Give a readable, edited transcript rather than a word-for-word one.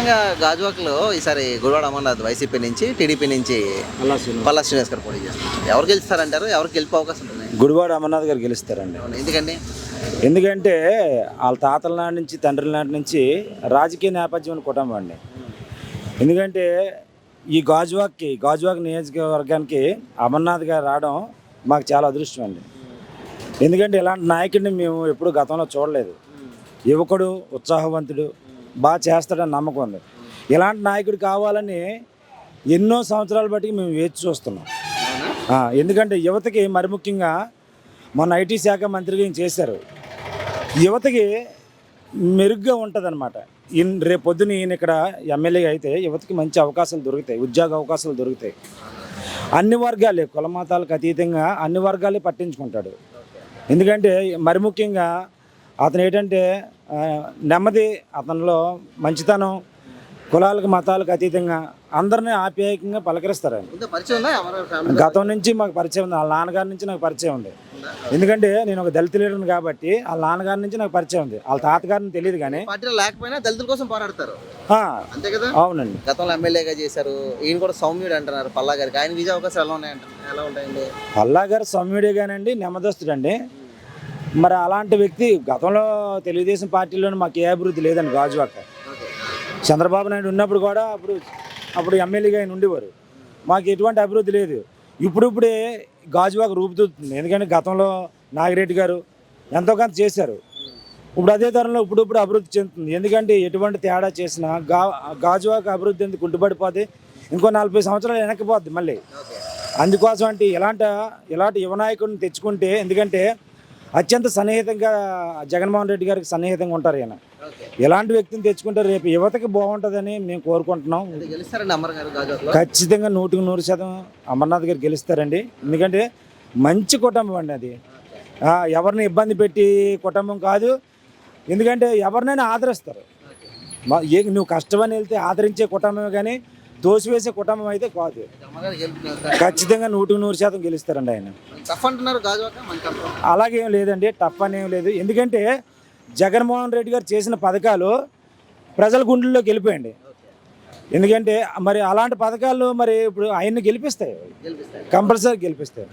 ముఖ్యంగా గాజువాకలో ఈసారి గుడివాడ అమర్నాథ్ వైసీపీ నుంచి టీడీపీ నుంచి పల్లా శ్రీనివాస్ గారు పోటీ చేస్తారు. ఎవరు గెలుస్తారంటారు? ఎవరికి గెలిపే అవకాశం ఉంది? గుడివాడ అమర్నాథ్ గారు గెలుస్తారండి. ఎందుకండి? ఎందుకంటే వాళ్ళ తాతల నాటి నుంచి తండ్రుల నాటి నుంచి రాజకీయ నేపథ్యం కుటుంబం అండి. ఎందుకంటే ఈ గాజువాక్ నియోజకవర్గానికి అమర్నాథ్ గారు రావడం మాకు చాలా అదృష్టం అండి. ఎందుకంటే ఇలాంటి నాయకుడిని మేము ఎప్పుడు గతంలో చూడలేదు. యువకుడు, ఉత్సాహవంతుడు, బాగా చేస్తాడని నమ్మకం ఉంది. ఇలాంటి నాయకుడు కావాలని ఎన్నో సంవత్సరాలు బట్టి మేము వేచి చూస్తున్నాం. ఎందుకంటే యువతకి మరి ముఖ్యంగా మొన్న ఐటీ శాఖ మంత్రిగా ఈయన చేశారు. యువతకి మెరుగ్గా ఉంటుందన్నమాట. రేపు పొద్దున ఈయన ఇక్కడ ఎమ్మెల్యేగా అయితే యువతకి మంచి అవకాశాలు దొరుకుతాయి, ఉద్యోగ అవకాశాలు దొరుకుతాయి. అన్ని వర్గాలే, కుల మతాలకు అతీతంగా అన్ని వర్గాలే పట్టించుకుంటాడు. ఎందుకంటే మరి ముఖ్యంగా అతను ఏంటంటే నెమ్మది, అతనిలో మంచితనం, కులాలకు మతాలకు అతీతంగా అందరినీ ఆప్యాయంగా పలకరిస్తారండి. గతం నుంచి మాకు పరిచయం ఉంది. వాళ్ళ నాన్నగారి నుంచి నాకు పరిచయం ఉంది. ఎందుకంటే నేను ఒక దళిత లీడర్ని కాబట్టి వాళ్ళ నాన్నగారి నుంచి నాకు పరిచయం ఉంది. వాళ్ళ తాతగారిని తెలియదు కానీ పార్టీలో లేకపోయినా దళితుల కోసం పోరాడతారు. అంతే కదా? అవునండి. గతంలో ఎమ్మెల్యేగా చేశారు. ఈయన కూడా సౌమ్యుడు అంటున్నారు పల్లా గారికి. ఆయన విజయ అవకాశాలు ఎలా ఉంటాయండి? పల్లా గారు సౌమ్యుడే కానండి, నెమ్మదస్తుడండి. మరి అలాంటి వ్యక్తి గతంలో తెలుగుదేశం పార్టీలోనే మాకు ఏ అభివృద్ధి లేదండి. గాజువాక చంద్రబాబు నాయుడు ఉన్నప్పుడు కూడా అప్పుడు ఎమ్మెల్యేగా ఆయన ఉండేవారు. మాకు ఎటువంటి అభివృద్ధి లేదు. ఇప్పుడిప్పుడే గాజువాక రూపుతుంది. ఎందుకంటే గతంలో నాగిరెడ్డి గారు ఎంతో కొంత చేశారు. ఇప్పుడు అదే తరంలో ఇప్పుడు అభివృద్ధి చెందుతుంది. ఎందుకంటే ఎటువంటి తేడా చేసినా గాజువాక అభివృద్ధి ఎందుకు కుంటుపడిపోతే ఇంకో 40 సంవత్సరాలు వెనక్కిపోద్ది మళ్ళీ. అందుకోసం అంటే ఇలాంటి యువ నాయకుడిని తెచ్చుకుంటే, ఎందుకంటే అత్యంత సన్నిహితంగా జగన్మోహన్ రెడ్డి గారికి సన్నిహితంగా ఉంటారు. ఈయన ఎలాంటి వ్యక్తిని తెచ్చుకుంటే రేపు యువతకి బాగుంటుందని మేము కోరుకుంటున్నాం. ఖచ్చితంగా 100% అమర్నాథ్ గారు గెలుస్తారండి. ఎందుకంటే మంచి కుటుంబం అండి అది. ఎవరిని ఇబ్బంది పెట్టి కుటుంబం కాదు. ఎందుకంటే ఎవరినైనా ఆదరిస్తారు. నువ్వు కష్టమని వెళ్తే ఆదరించే కుటుంబమే కానీ దోసివేసే కుటుంబం అయితే కాదు. ఖచ్చితంగా 100% గెలుస్తారండి ఆయన. అలాగేం లేదండి, టఫ్ అనేం లేదు. ఎందుకంటే జగన్మోహన్ రెడ్డి గారు చేసిన పథకాలు ప్రజల గుండెల్లోకి వెళ్ళిపోయండి. ఎందుకంటే మరి అలాంటి పథకాలు మరి ఇప్పుడు ఆయన్ని గెలిపిస్తాయి, కంపల్సరీ గెలిపిస్తాయి.